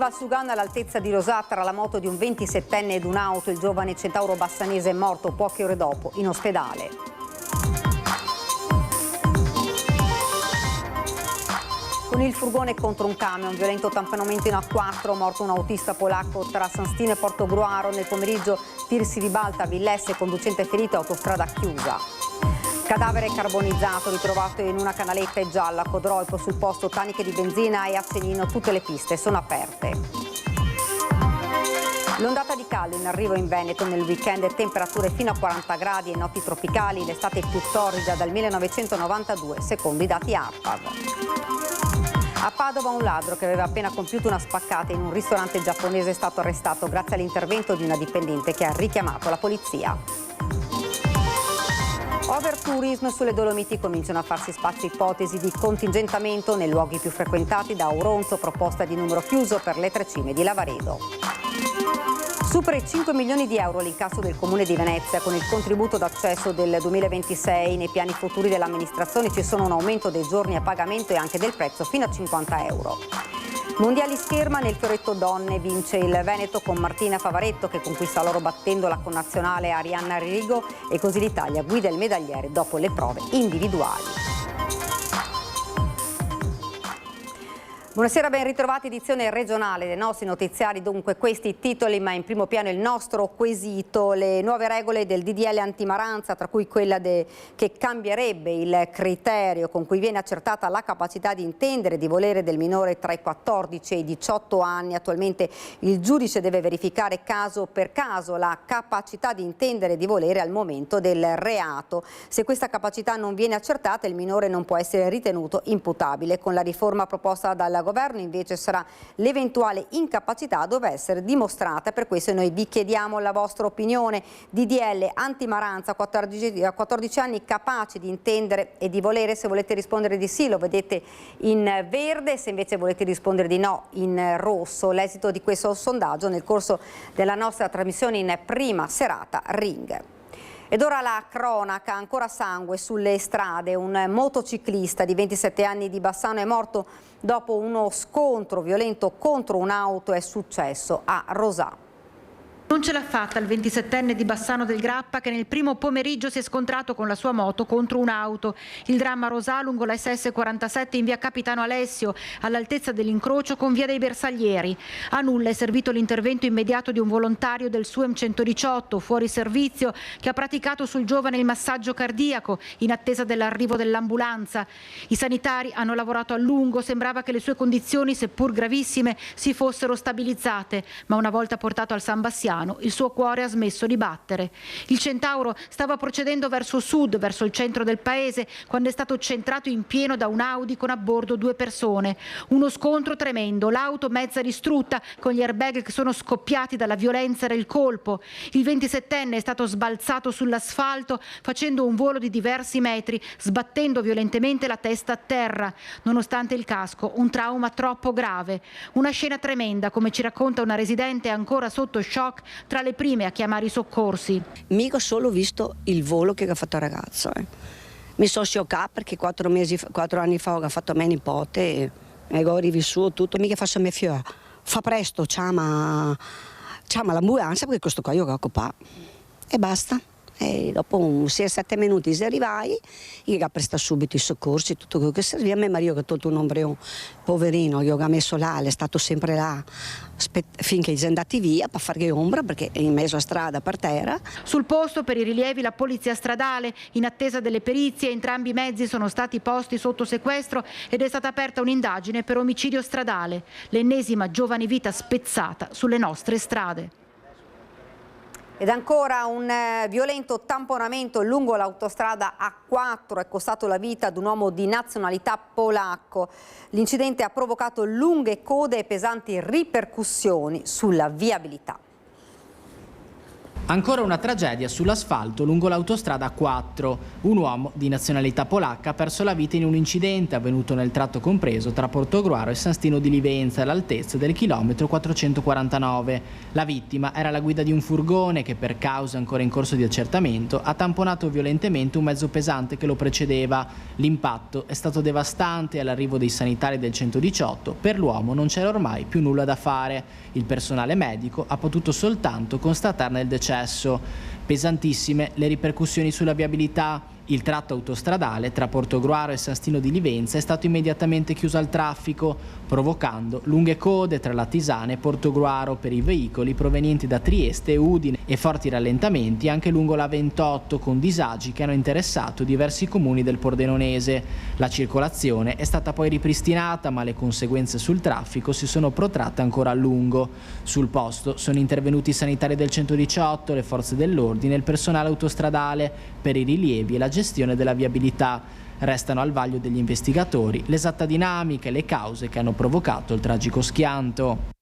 Valsugana all'altezza di Rosà tra la moto di un 27enne ed un'auto. Il giovane centauro bassanese è morto poche ore dopo in ospedale. Con il furgone contro un camion, violento tamponamento in A4, morto un autista polacco tra San Stino e Portogruaro. Nel pomeriggio tir si ribalta a Villesse, conducente ferito, autostrada chiusa. Cadavere carbonizzato ritrovato in una canaletta e gialla a Codroipo. Sul posto taniche di benzina e Acenino, tutte le piste sono aperte. L'ondata di caldo in arrivo in Veneto nel weekend, temperature fino a 40 gradi e notti tropicali, l'estate più torrida dal 1992 secondo i dati ARPAV. A Padova un ladro che aveva appena compiuto una spaccata in un ristorante giapponese è stato arrestato grazie all'intervento di una dipendente che ha richiamato la polizia. Overtourism sulle Dolomiti, cominciano a farsi spazio ipotesi di contingentamento nei luoghi più frequentati da Auronzo, proposta di numero chiuso per le 3 cime di Lavaredo. Supera i 5 milioni di euro l'incasso del Comune di Venezia con il contributo d'accesso del 2026. Nei piani futuri dell'amministrazione ci sono un aumento dei giorni a pagamento e anche del prezzo fino a 50 euro. Mondiali scherma, nel fioretto donne vince il Veneto con Martina Favaretto che conquista l'oro battendo la connazionale Arianna Rigo e così l'Italia guida il medagliere dopo le prove individuali. Buonasera, ben ritrovati, edizione regionale dei nostri notiziari, dunque questi titoli, ma in primo piano il nostro quesito, le nuove regole del DDL antimaranza, tra cui quella che cambierebbe il criterio con cui viene accertata la capacità di intendere e di volere del minore tra i 14 e i 18 anni. Attualmente il giudice deve verificare caso per caso la capacità di intendere e di volere al momento del reato. Se questa capacità non viene accertata, il minore non può essere ritenuto imputabile. Con la riforma proposta dal governo invece sarà l'eventuale incapacità dove essere dimostrata. Per questo noi vi chiediamo la vostra opinione. DDL antimaranza, 14 anni, capaci di intendere e di volere. Se volete rispondere di sì lo vedete in verde, se invece volete rispondere di no in rosso. L'esito di questo sondaggio nel corso della nostra trasmissione in prima serata Ring. Ed ora la cronaca, ancora sangue sulle strade. Un motociclista di 27 anni di Bassano è morto dopo uno scontro violento contro un'auto. È successo a Rosà. Non ce l'ha fatta il 27enne di Bassano del Grappa che nel primo pomeriggio si è scontrato con la sua moto contro un'auto. Il dramma a Rosà lungo la SS47 in via Capitano Alessio, all'altezza dell'incrocio con via dei Bersaglieri. A nulla è servito l'intervento immediato di un volontario del SUEM 118 fuori servizio che ha praticato sul giovane il massaggio cardiaco in attesa dell'arrivo dell'ambulanza. I sanitari hanno lavorato a lungo, sembrava che le sue condizioni, seppur gravissime, si fossero stabilizzate, ma una volta portato al San Bassiano il suo cuore ha smesso di battere. Il Centauro stava procedendo verso sud, verso il centro del paese, quando è stato centrato in pieno da un Audi con a bordo 2 persone. Uno scontro tremendo, l'auto mezza distrutta, con gli airbag che sono scoppiati dalla violenza era il colpo. Il 27enne è stato sbalzato sull'asfalto facendo un volo di diversi metri, sbattendo violentemente la testa a terra. Nonostante il casco, un trauma troppo grave. Una scena tremenda, come ci racconta una residente ancora sotto shock, tra le prime a chiamare i soccorsi. Mica solo visto il volo che ha fatto il ragazzo. Mi sono scioccata perché 4 anni fa ho fatto a me nipote e ho rivissuto tutto. Mica faccio me fiore. Fa presto, chiama l'ambulanza perché questo qua io ho occupato. E basta. E dopo 6-7 minuti si arrivai, io ho prestato subito i soccorsi, tutto quello che serviva. A me Mario che ha tolto un ombreo poverino, io ho messo là, è stato sempre là finché sono andati via per fare ombra perché è in mezzo a strada per terra. Sul posto per i rilievi la polizia stradale, in attesa delle perizie entrambi i mezzi sono stati posti sotto sequestro ed è stata aperta un'indagine per omicidio stradale, l'ennesima giovane vita spezzata sulle nostre strade. Ed ancora un violento tamponamento lungo l'autostrada A4 è costato la vita ad un uomo di nazionalità polacco. L'incidente ha provocato lunghe code e pesanti ripercussioni sulla viabilità. Ancora una tragedia sull'asfalto lungo l'autostrada A4. Un uomo di nazionalità polacca ha perso la vita in un incidente avvenuto nel tratto compreso tra Portogruaro e San Stino di Livenza all'altezza del chilometro 449. La vittima era alla guida di un furgone che, per cause ancora in corso di accertamento, ha tamponato violentemente un mezzo pesante che lo precedeva. L'impatto è stato devastante e all'arrivo dei sanitari del 118 per l'uomo non c'era ormai più nulla da fare. Il personale medico ha potuto soltanto constatarne il decesso. Pesantissime le ripercussioni sulla viabilità. Il tratto autostradale tra Portogruaro e San Stino di Livenza è stato immediatamente chiuso al traffico, provocando lunghe code tra Latisana e Portogruaro per i veicoli provenienti da Trieste e Udine e forti rallentamenti anche lungo la 28 con disagi che hanno interessato diversi comuni del Pordenonese. La circolazione è stata poi ripristinata, ma le conseguenze sul traffico si sono protratte ancora a lungo. Sul posto sono intervenuti i sanitari del 118, le forze dell'ordine e il personale autostradale per i rilievi e la gestione della viabilità. Restano al vaglio degli investigatori l'esatta dinamica e le cause che hanno provocato il tragico schianto.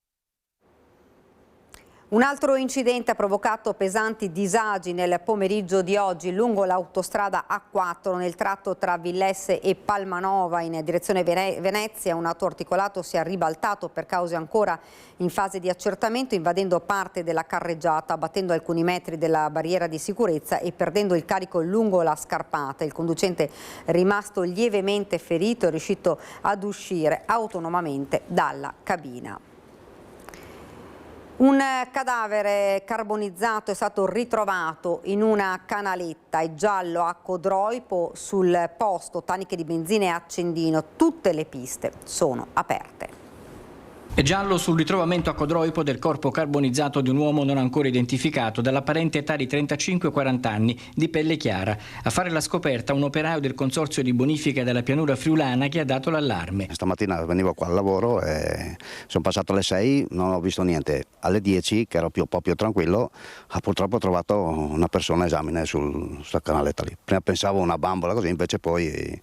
Un altro incidente ha provocato pesanti disagi nel pomeriggio di oggi lungo l'autostrada A4 nel tratto tra Villesse e Palmanova in direzione Venezia. Un autoarticolato si è ribaltato per cause ancora in fase di accertamento, invadendo parte della carreggiata, battendo alcuni metri della barriera di sicurezza e perdendo il carico lungo la scarpata. Il conducente, rimasto lievemente ferito, è riuscito ad uscire autonomamente dalla cabina. Un cadavere carbonizzato è stato ritrovato in una canaletta, è giallo a Codroipo, sul posto taniche di benzina e accendino. Tutte le piste sono aperte. È giallo sul ritrovamento a Codroipo del corpo carbonizzato di un uomo non ancora identificato, dall'apparente età di 35-40 anni, di pelle chiara. A fare la scoperta un operaio del consorzio di bonifica della pianura friulana che ha dato l'allarme. Stamattina venivo qua al lavoro e sono passato alle 6, non ho visto niente. Alle 10, che ero un po' più tranquillo, purtroppo ho trovato una persona a esamine sulla canaletta lì. Prima pensavo una bambola così, invece poi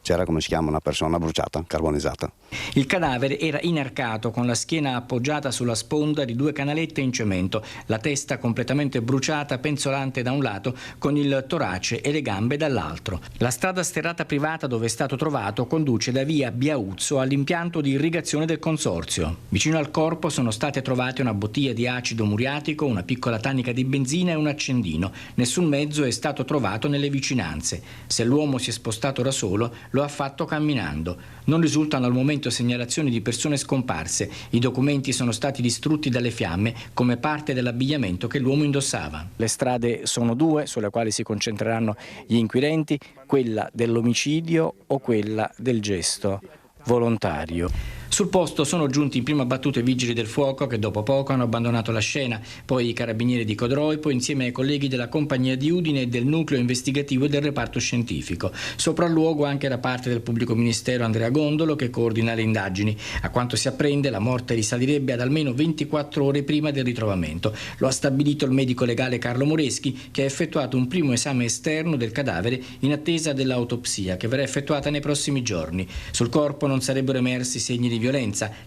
c'era, come si chiama, una persona bruciata, carbonizzata. Il cadavere era inarcato, con la schiena appoggiata sulla sponda di 2 canalette in cemento, la testa completamente bruciata, penzolante da un lato, con il torace e le gambe dall'altro. La strada sterrata privata dove è stato trovato conduce da via Biauzzo all'impianto di irrigazione del consorzio. Vicino al corpo sono state trovate una bottiglia di acido muriatico, una piccola tanica di benzina e un accendino. Nessun mezzo è stato trovato nelle vicinanze. Se l'uomo si è spostato da solo, lo ha fatto camminando. Non risultano al momento segnalazioni di persone scomparse. I documenti sono stati distrutti dalle fiamme come parte dell'abbigliamento che l'uomo indossava. Le strade sono 2 sulle quali si concentreranno gli inquirenti, quella dell'omicidio o quella del gesto volontario. Sul posto sono giunti in prima battuta i vigili del fuoco che dopo poco hanno abbandonato la scena, poi i carabinieri di Codroipo insieme ai colleghi della compagnia di Udine e del nucleo investigativo e del reparto scientifico. Sopralluogo anche da parte del pubblico ministero Andrea Gondolo che coordina le indagini. A quanto si apprende la morte risalirebbe ad almeno 24 ore prima del ritrovamento. Lo ha stabilito il medico legale Carlo Moreschi che ha effettuato un primo esame esterno del cadavere in attesa dell'autopsia che verrà effettuata nei prossimi giorni. Sul corpo non sarebbero emersi segni di violenza.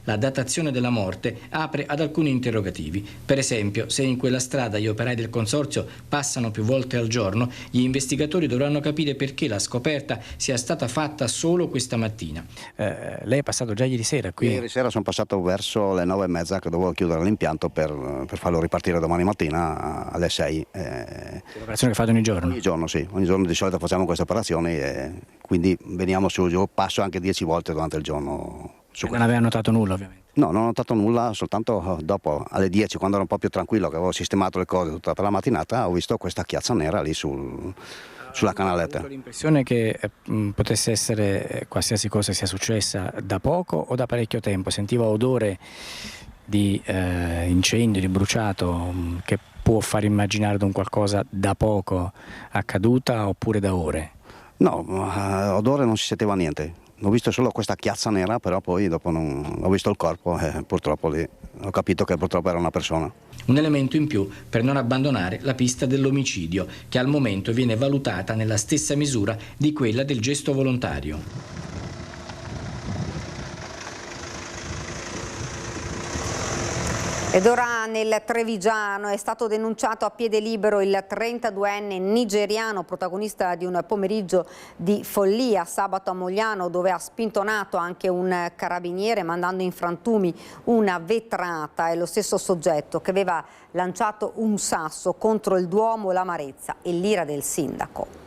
La datazione della morte apre ad alcuni interrogativi. Per esempio, se in quella strada gli operai del consorzio passano più volte al giorno, gli investigatori dovranno capire perché la scoperta sia stata fatta solo questa mattina. Lei è passato già ieri sera qui? Ieri sera sono passato verso le 9:30 che dovevo chiudere l'impianto per farlo ripartire domani mattina alle 6. È un'operazione che fate ogni giorno? Ogni giorno sì, ogni giorno di solito facciamo queste operazioni e quindi veniamo su, io passo anche 10 volte durante il giorno. Non aveva notato nulla ovviamente? No, non ho notato nulla, soltanto dopo alle 10 quando ero un po' più tranquillo che avevo sistemato le cose tutta per la mattinata ho visto questa chiazza nera lì sulla canaletta. Ho l'impressione che potesse essere qualsiasi cosa sia successa da poco o da parecchio tempo, sentiva odore di incendio, di bruciato che può far immaginare da un qualcosa da poco accaduta oppure da ore? No, odore non si sentiva niente. Ho visto solo questa chiazza nera, però poi dopo non ho visto il corpo e purtroppo lì ho capito che purtroppo era una persona. Un elemento in più per non abbandonare la pista dell'omicidio, che al momento viene valutata nella stessa misura di quella del gesto volontario. Ed ora nel Trevigiano è stato denunciato a piede libero il 32enne nigeriano, protagonista di un pomeriggio di follia sabato a Mogliano, dove ha spintonato anche un carabiniere mandando in frantumi una vetrata. È lo stesso soggetto che aveva lanciato un sasso contro il Duomo, l'Amarezza e l'ira del sindaco.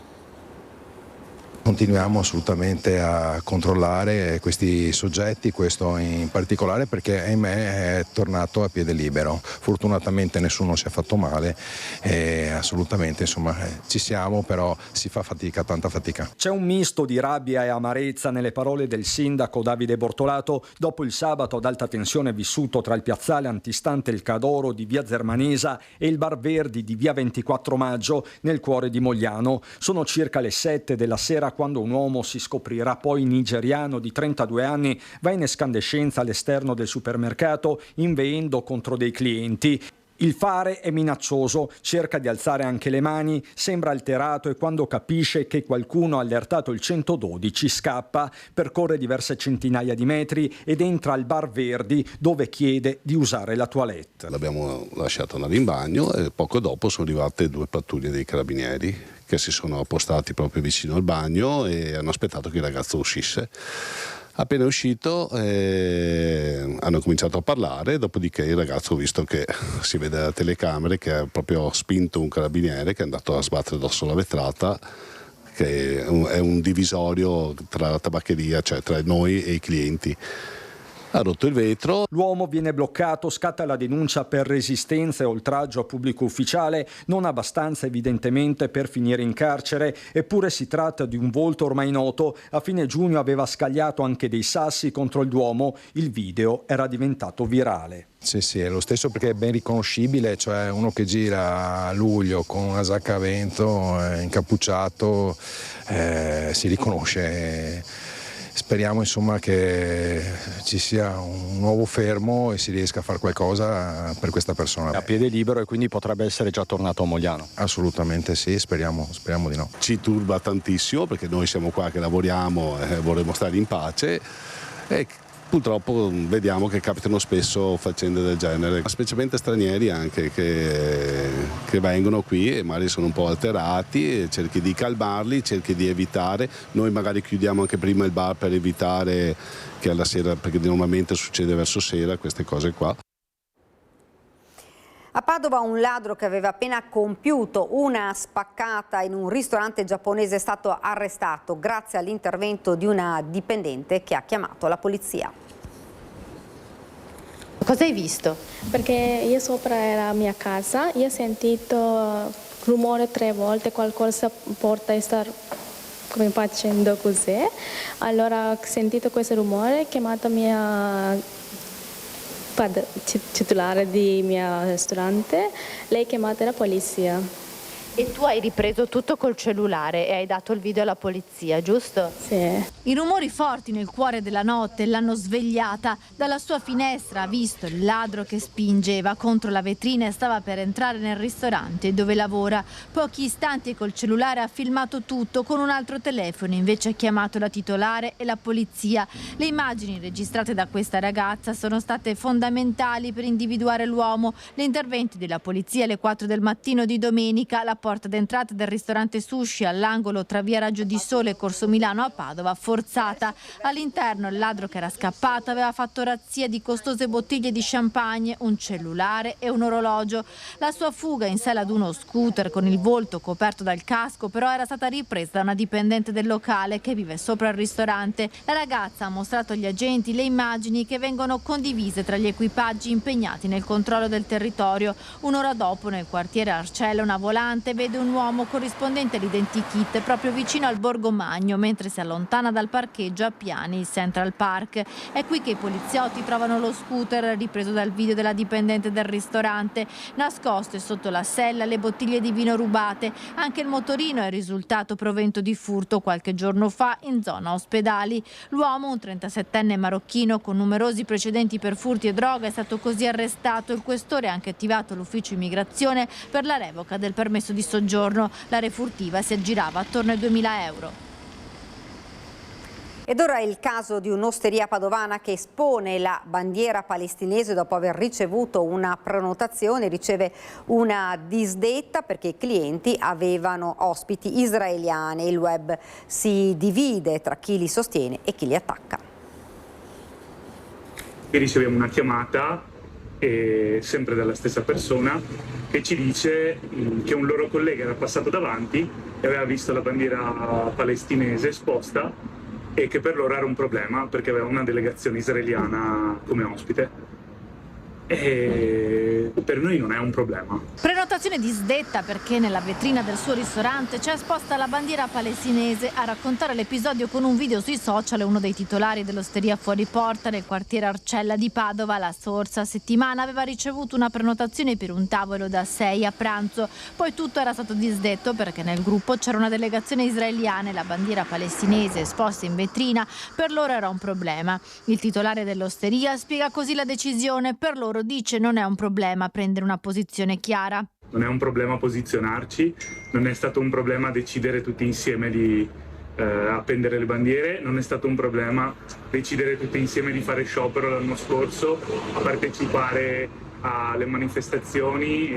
Continuiamo assolutamente a controllare questi soggetti, questo in particolare perché ahimè è tornato a piede libero. Fortunatamente nessuno si è fatto male e assolutamente insomma ci siamo, però si fa fatica, tanta fatica. C'è un misto di rabbia e amarezza nelle parole del sindaco Davide Bortolato dopo il sabato ad alta tensione vissuto tra il piazzale antistante il Cadoro di via Zermanesa e il Bar Verdi di via 24 Maggio nel cuore di Mogliano. Sono circa le 7 della sera quando un uomo si scoprirà poi nigeriano di 32 anni va in escandescenza all'esterno del supermercato inveendo contro dei clienti. Il fare è minaccioso, cerca di alzare anche le mani, sembra alterato e quando capisce che qualcuno ha allertato il 112 scappa, percorre diverse centinaia di metri ed entra al Bar Verdi dove chiede di usare la toilette. L'abbiamo lasciato andare in bagno e poco dopo sono arrivate 2 pattuglie dei carabinieri che si sono appostati proprio vicino al bagno e hanno aspettato che il ragazzo uscisse. Appena uscito hanno cominciato a parlare, dopodiché il ragazzo, visto che si vede dalle telecamere che ha proprio spinto un carabiniere che è andato a sbattere addosso la vetrata, che è un divisorio tra la tabaccheria, cioè tra noi e i clienti. Ha rotto il vetro. L'uomo viene bloccato, scatta la denuncia per resistenza e oltraggio a pubblico ufficiale, non abbastanza evidentemente per finire in carcere, eppure si tratta di un volto ormai noto. A fine giugno aveva scagliato anche dei sassi contro il Duomo, il video era diventato virale. Sì, è lo stesso perché è ben riconoscibile, cioè uno che gira a luglio con una giacca a vento, incappucciato, si riconosce. Speriamo insomma che ci sia un nuovo fermo e si riesca a fare qualcosa per questa persona. È a piede libero e quindi potrebbe essere già tornato a Mogliano? Assolutamente sì, speriamo di no. Ci turba tantissimo perché noi siamo qua che lavoriamo e vorremmo stare in pace e purtroppo vediamo che capitano spesso faccende del genere, specialmente stranieri anche che vengono qui e magari sono un po' alterati, cerchi di calmarli, cerchi di evitare, noi magari chiudiamo anche prima il bar per evitare che alla sera, perché normalmente succede verso sera queste cose qua. A Padova un ladro che aveva appena compiuto una spaccata in un ristorante giapponese è stato arrestato grazie all'intervento di una dipendente che ha chiamato la polizia. Cosa hai visto? Perché io sopra era la mia casa, io ho sentito rumore 3 volte, qualcosa porta a stare come facendo così. Allora ho sentito questo rumore, ho chiamato mia titolare di mio ristorante, lei ha chiamato la polizia. E tu hai ripreso tutto col cellulare e hai dato il video alla polizia, giusto? Sì. I rumori forti nel cuore della notte l'hanno svegliata. Dalla sua finestra ha visto il ladro che spingeva contro la vetrina e stava per entrare nel ristorante dove lavora. Pochi istanti e col cellulare ha filmato tutto, con un altro telefono invece ha chiamato la titolare e la polizia. Le immagini registrate da questa ragazza sono state fondamentali per individuare l'uomo. Gli interventi della polizia alle 4 del mattino di domenica, la porta d'entrata del ristorante Sushi all'angolo tra via Raggio di Sole e Corso Milano a Padova forzata. All'interno il ladro che era scappato aveva fatto razzia di costose bottiglie di champagne, un cellulare e un orologio. La sua fuga in sella ad uno scooter con il volto coperto dal casco però era stata ripresa da una dipendente del locale che vive sopra il ristorante. La ragazza ha mostrato agli agenti le immagini che vengono condivise tra gli equipaggi impegnati nel controllo del territorio. Un'ora dopo nel quartiere Arcella una volante vede un uomo corrispondente all'identikit proprio vicino al Borgo Magno mentre si allontana dal parcheggio a Piani, il Central Park. È qui che i poliziotti trovano lo scooter ripreso dal video della dipendente del ristorante. Nascoste sotto la sella le bottiglie di vino rubate. Anche il motorino è risultato provento di furto qualche giorno fa in zona Ospedali. L'uomo, un 37enne marocchino con numerosi precedenti per furti e droga, è stato così arrestato. Il questore ha anche attivato l'ufficio immigrazione per la revoca del permesso di soggiorno. La refurtiva si aggirava attorno ai 2.000 euro. Ed ora è il caso di un'osteria padovana che espone la bandiera palestinese dopo aver ricevuto una prenotazione, riceve una disdetta perché i clienti avevano ospiti israeliani. Il web si divide tra chi li sostiene e chi li attacca. E riceviamo una chiamata, sempre dalla stessa persona, che ci dice che un loro collega era passato davanti e aveva visto la bandiera palestinese esposta e che per loro era un problema perché aveva una delegazione israeliana come ospite. E per noi non è un problema. Prenotazione disdetta perché nella vetrina del suo ristorante c'è esposta la bandiera palestinese. A raccontare l'episodio con un video sui social è uno dei titolari dell'osteria Fuori Porta nel quartiere Arcella di Padova. La scorsa settimana aveva ricevuto una prenotazione per un tavolo da 6 a pranzo. Poi tutto era stato disdetto perché nel gruppo c'era una delegazione israeliana e la bandiera palestinese esposta in vetrina per loro era un problema. Il titolare dell'osteria spiega così la decisione. Per loro, dice, non è un problema prendere una posizione chiara. Non è un problema posizionarci, non è stato un problema decidere tutti insieme di appendere le bandiere, non è stato un problema decidere tutti insieme di fare sciopero l'anno scorso, a partecipare alle manifestazioni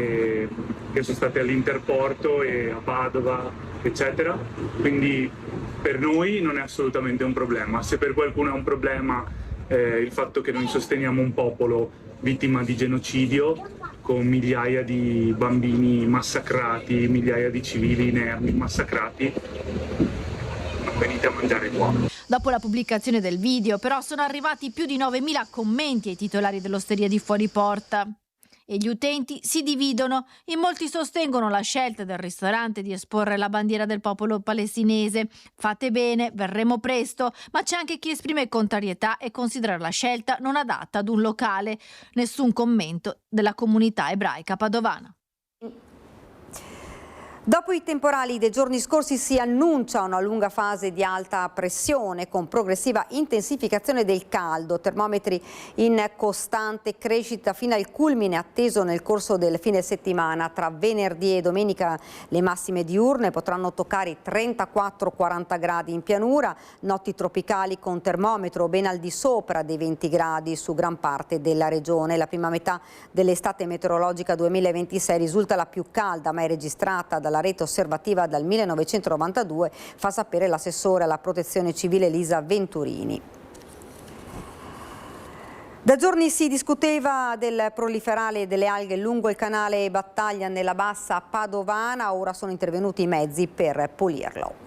che sono state all'Interporto e a Padova, eccetera. Quindi per noi non è assolutamente un problema. Se per qualcuno è un problema il fatto che noi sosteniamo un popolo vittima di genocidio, con migliaia di bambini massacrati, migliaia di civili inermi massacrati, non venite a mangiare qua. Dopo la pubblicazione del video, però, sono arrivati più di 9.000 commenti ai titolari dell'osteria di Fuori Porta. E gli utenti si dividono. In molti sostengono la scelta del ristorante di esporre la bandiera del popolo palestinese. Fate bene, verremo presto. Ma c'è anche chi esprime contrarietà e considera la scelta non adatta ad un locale. Nessun commento della comunità ebraica padovana. Dopo i temporali dei giorni scorsi si annuncia una lunga fase di alta pressione con progressiva intensificazione del caldo, termometri in costante crescita fino al culmine atteso nel corso del fine settimana. Tra venerdì e domenica le massime diurne potranno toccare i 34-40 gradi in pianura, notti tropicali con termometro ben al di sopra dei 20 gradi su gran parte della regione. La prima metà dell'estate meteorologica 2026 risulta la più calda mai registrata dalla rete osservativa dal 1992, fa sapere l'assessore alla protezione civile Elisa Venturini. Da giorni si discuteva del proliferare delle alghe lungo il canale Battaglia nella bassa padovana, ora sono intervenuti i mezzi per pulirlo.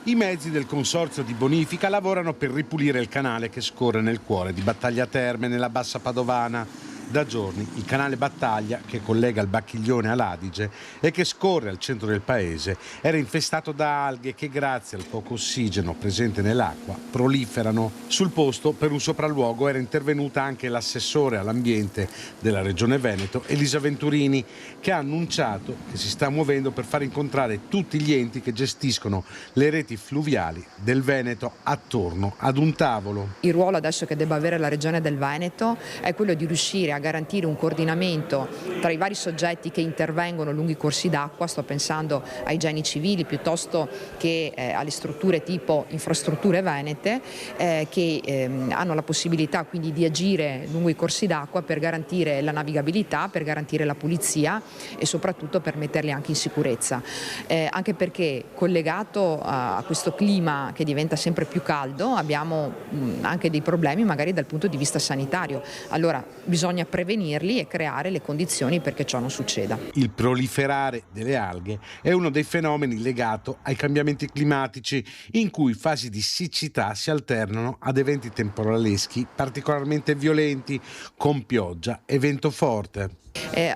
I mezzi del consorzio di bonifica lavorano per ripulire il canale che scorre nel cuore di Battaglia Terme, nella bassa padovana. Da giorni il canale Battaglia, che collega il Bacchiglione all'Adige e che scorre al centro del paese, era infestato da alghe che, grazie al poco ossigeno presente nell'acqua, proliferano. Sul posto, per un sopralluogo, era intervenuta anche l'assessore all'ambiente della Regione Veneto, Elisa Venturini, che ha annunciato che si sta muovendo per far incontrare tutti gli enti che gestiscono le reti fluviali del Veneto attorno ad un tavolo. Il ruolo adesso che debba avere la Regione del Veneto è quello di riuscire a garantire un coordinamento tra i vari soggetti che intervengono lungo i corsi d'acqua. Sto pensando ai geni civili piuttosto che alle strutture tipo infrastrutture venete che hanno la possibilità quindi di agire lungo i corsi d'acqua per garantire la navigabilità, per garantire la pulizia e soprattutto per metterli anche in sicurezza, anche perché collegato a questo clima che diventa sempre più caldo abbiamo anche dei problemi magari dal punto di vista sanitario. Allora bisogna prevenirli e creare le condizioni perché ciò non succeda. Il proliferare delle alghe è uno dei fenomeni legato ai cambiamenti climatici, in cui fasi di siccità si alternano ad eventi temporaleschi particolarmente violenti, con pioggia e vento forte.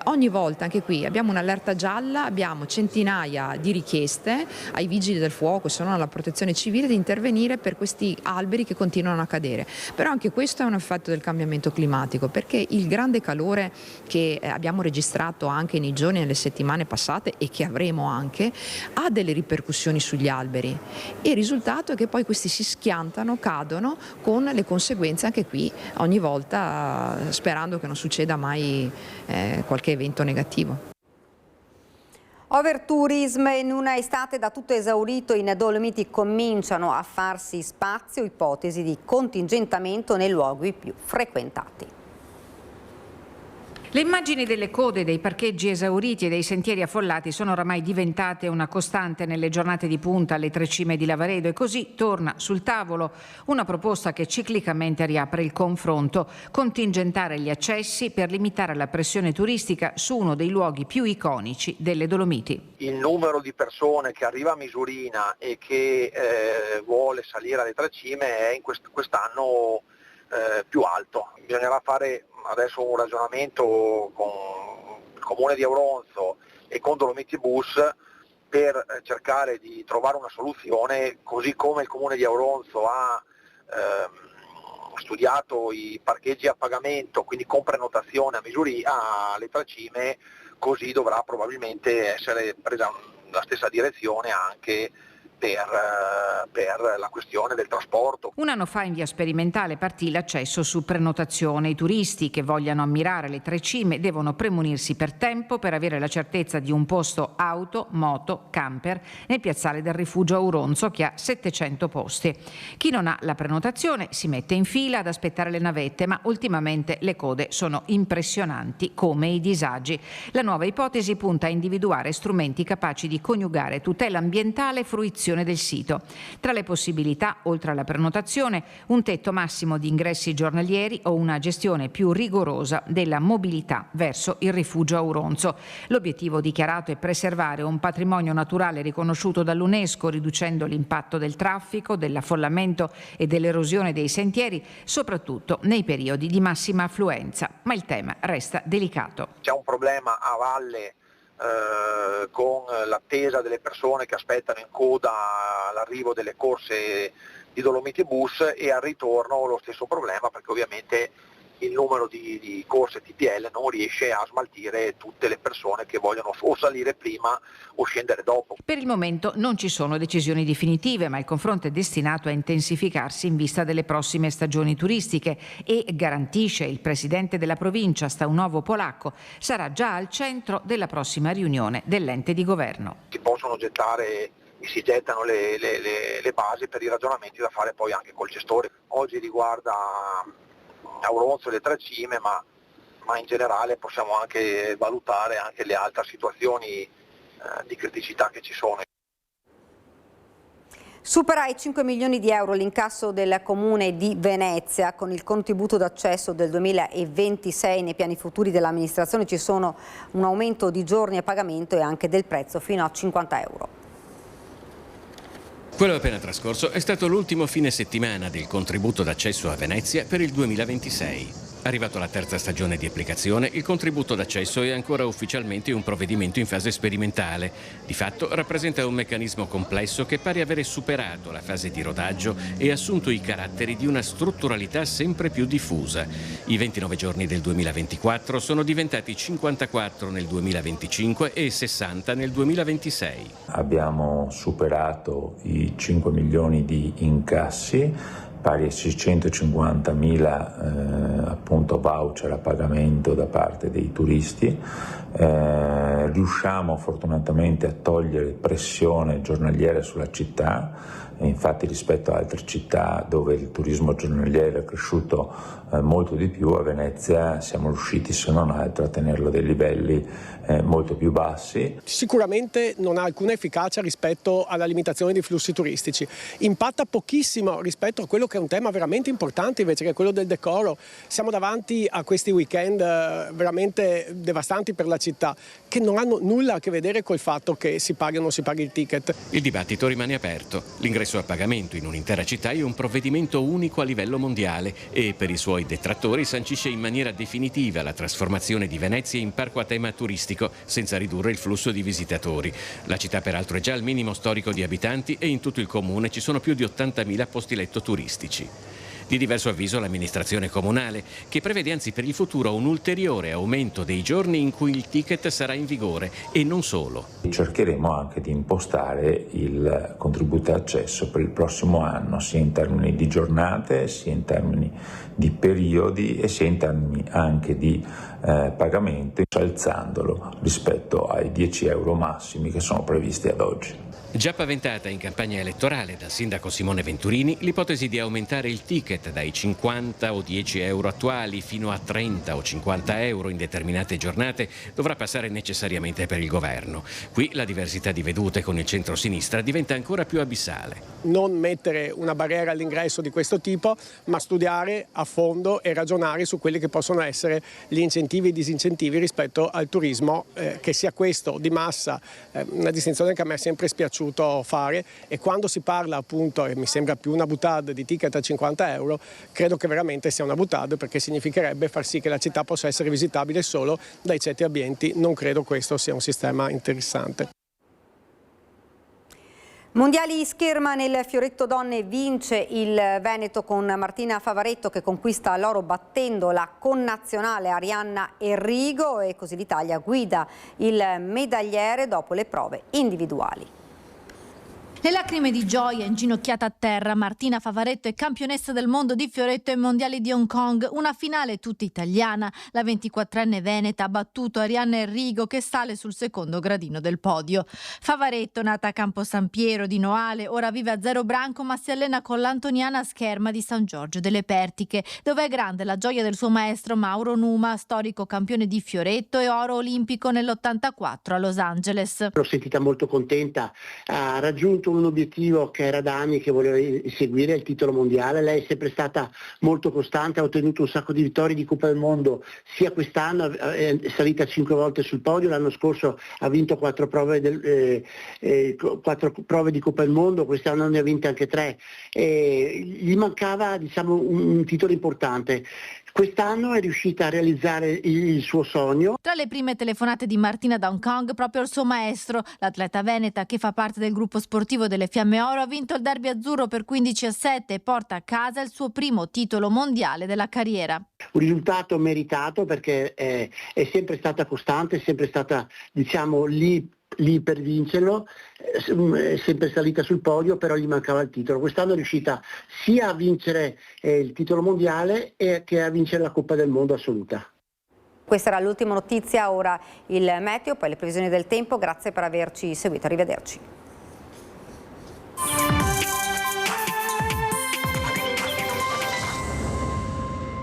Ogni volta, anche qui, abbiamo un'allerta gialla, abbiamo centinaia di richieste ai vigili del fuoco, se non alla protezione civile, di intervenire per questi alberi che continuano a cadere. Però anche questo è un effetto del cambiamento climatico, perché il grande calore che abbiamo registrato anche nei giorni e nelle settimane passate e che avremo anche, ha delle ripercussioni sugli alberi. E il risultato è che poi questi si schiantano, cadono, con le conseguenze anche qui, ogni volta sperando che non succeda mai qualche evento negativo. Overtourism, in una estate da tutto esaurito in Dolomiti cominciano a farsi spazio ipotesi di contingentamento nei luoghi più frequentati. Le immagini delle code, dei parcheggi esauriti e dei sentieri affollati sono oramai diventate una costante nelle giornate di punta alle Tre Cime di Lavaredo e così torna sul tavolo una proposta che ciclicamente riapre il confronto: contingentare gli accessi per limitare la pressione turistica su uno dei luoghi più iconici delle Dolomiti. Il numero di persone che arriva a Misurina e che vuole salire alle Tre Cime è quest'anno più alto. Bisognerà fare adesso un ragionamento con il Comune di Auronzo e con Dolomiti Bus per cercare di trovare una soluzione, così come il Comune di Auronzo ha studiato i parcheggi a pagamento, quindi con prenotazione a Misurina, alle Tre Cime, così dovrà probabilmente essere presa la stessa direzione anche per la questione del trasporto. Un anno fa in via sperimentale partì l'accesso su prenotazione. I turisti che vogliano ammirare le Tre Cime devono premunirsi per tempo per avere la certezza di un posto auto, moto, camper nel piazzale del rifugio Auronzo, che ha 700 posti. Chi non ha la prenotazione si mette in fila ad aspettare le navette, ma ultimamente le code sono impressionanti, come i disagi. La nuova ipotesi punta a individuare strumenti capaci di coniugare tutela ambientale e fruizione del sito. Tra le possibilità, oltre alla prenotazione, un tetto massimo di ingressi giornalieri o una gestione più rigorosa della mobilità verso il rifugio Auronzo. L'obiettivo dichiarato è preservare un patrimonio naturale riconosciuto dall'UNESCO, riducendo l'impatto del traffico, dell'affollamento e dell'erosione dei sentieri, soprattutto nei periodi di massima affluenza. Ma il tema resta delicato. C'è un problema a valle con l'attesa delle persone che aspettano in coda all'arrivo delle corse di Dolomiti Bus, e al ritorno lo stesso problema, perché ovviamente il numero di corse TPL non riesce a smaltire tutte le persone che vogliono o salire prima o scendere dopo. Per il momento non ci sono decisioni definitive, ma il confronto è destinato a intensificarsi in vista delle prossime stagioni turistiche e, garantisce il presidente della provincia Staunovo Polacco, sarà già al centro della prossima riunione dell'ente di governo. Si possono si gettano le basi per i ragionamenti da fare poi anche col gestore. Oggi riguarda Auronzo e le Tre Cime, ma in generale possiamo anche valutare anche le altre situazioni di criticità che ci sono. Supera i 5 milioni di euro l'incasso del Comune di Venezia. Con il contributo d'accesso del 2026 nei piani futuri dell'amministrazione ci sono un aumento di giorni a pagamento e anche del prezzo fino a 50 euro. Quello appena trascorso è stato l'ultimo fine settimana del contributo d'accesso a Venezia per il 2026. Arrivato alla terza stagione di applicazione, il contributo d'accesso è ancora ufficialmente un provvedimento in fase sperimentale. Di fatto rappresenta un meccanismo complesso che pare avere superato la fase di rodaggio e assunto i caratteri di una strutturalità sempre più diffusa. I 29 giorni del 2024 sono diventati 54 nel 2025 e 60 nel 2026. Abbiamo superato i 5 milioni di incassi, pari a 650.000 appunto voucher a pagamento da parte dei turisti. Riusciamo fortunatamente a togliere pressione giornaliera sulla città, infatti rispetto a altre città dove il turismo giornaliero è cresciuto molto di più, a Venezia siamo riusciti se non altro a tenerlo a dei livelli molto più bassi. Sicuramente non ha alcuna efficacia rispetto alla limitazione dei flussi turistici, impatta pochissimo rispetto a quello che è un tema veramente importante invece, che è quello del decoro. Siamo davanti a questi weekend veramente devastanti per la città, che non hanno nulla a che vedere col fatto che si paghi o non si paghi il ticket. Il dibattito rimane aperto. L'ingresso a pagamento in un'intera città è un provvedimento unico a livello mondiale e per i suoi detrattori sancisce in maniera definitiva la trasformazione di Venezia in parco a tema turistico, senza ridurre il flusso di visitatori. La città peraltro è già al minimo storico di abitanti e in tutto il comune ci sono più di 80.000 posti letto turistici. Di diverso avviso l'amministrazione comunale, che prevede anzi per il futuro un ulteriore aumento dei giorni in cui il ticket sarà in vigore e non solo. Cercheremo anche di impostare il contributo d'accesso per il prossimo anno, sia in termini di giornate, sia in termini di periodi e sia in termini anche di pagamento, alzandolo rispetto ai 10 euro massimi che sono previsti ad oggi. Già paventata in campagna elettorale dal sindaco Simone Venturini l'ipotesi di aumentare il ticket dai 50 o 10 euro attuali fino a 30 o 50 euro in determinate giornate dovrà passare necessariamente per il governo. Qui la diversità di vedute con il centro-sinistra diventa ancora più abissale. Non mettere una barriera all'ingresso di questo tipo, ma studiare a fondo e ragionare su quelli che possono essere gli incentivi e i disincentivi rispetto al turismo, che sia questo di massa, una distinzione che a me è sempre spiaciuta fare, e quando si parla appunto, e mi sembra più una boutade, di ticket a 50 euro, credo che veramente sia una boutade, perché significherebbe far sì che la città possa essere visitabile solo dai ceti ambienti. Non credo questo sia un sistema interessante. Mondiali scherma nel fioretto donne, vince il Veneto con Martina Favaretto che conquista l'oro battendo la connazionale Arianna Enrigo, e così l'Italia guida il medagliere dopo le prove individuali. Le lacrime di gioia, inginocchiata a terra, Martina Favaretto è campionessa del mondo di fioretto ai mondiali di Hong Kong, una finale tutta italiana. La 24enne veneta ha battuto Arianna Enrigo che sale sul secondo gradino del podio. Favaretto, nata a Campo San Piero di Noale, ora vive a Zero Branco ma si allena con l'Antoniana Scherma di San Giorgio delle Pertiche, dove è grande la gioia del suo maestro Mauro Numa, storico campione di fioretto e oro olimpico nell'84 a Los Angeles. L'ho sentita molto contenta, ha raggiunto un obiettivo che era da anni che voleva seguire, il titolo mondiale. Lei è sempre stata molto costante, ha ottenuto un sacco di vittorie di Coppa del Mondo, sia quest'anno è salita 5 volte sul podio, l'anno scorso ha vinto 4 prove di Coppa del Mondo, quest'anno ne ha vinte anche 3. Gli mancava, diciamo, un titolo importante. Quest'anno è riuscita a realizzare il suo sogno. Tra le prime telefonate di Martina da Hong Kong, proprio il suo maestro, l'atleta veneta che fa parte del gruppo sportivo delle Fiamme Oro, ha vinto il derby azzurro per 15-7 e porta a casa il suo primo titolo mondiale della carriera. Un risultato meritato perché è sempre stata costante, è sempre stata, diciamo, lì per vincerlo, è sempre salita sul podio, però gli mancava il titolo. Quest'anno è riuscita sia a vincere il titolo mondiale che a vincere la Coppa del Mondo assoluta. Questa era l'ultima notizia, ora il meteo, poi le previsioni del tempo. Grazie per averci seguito, arrivederci.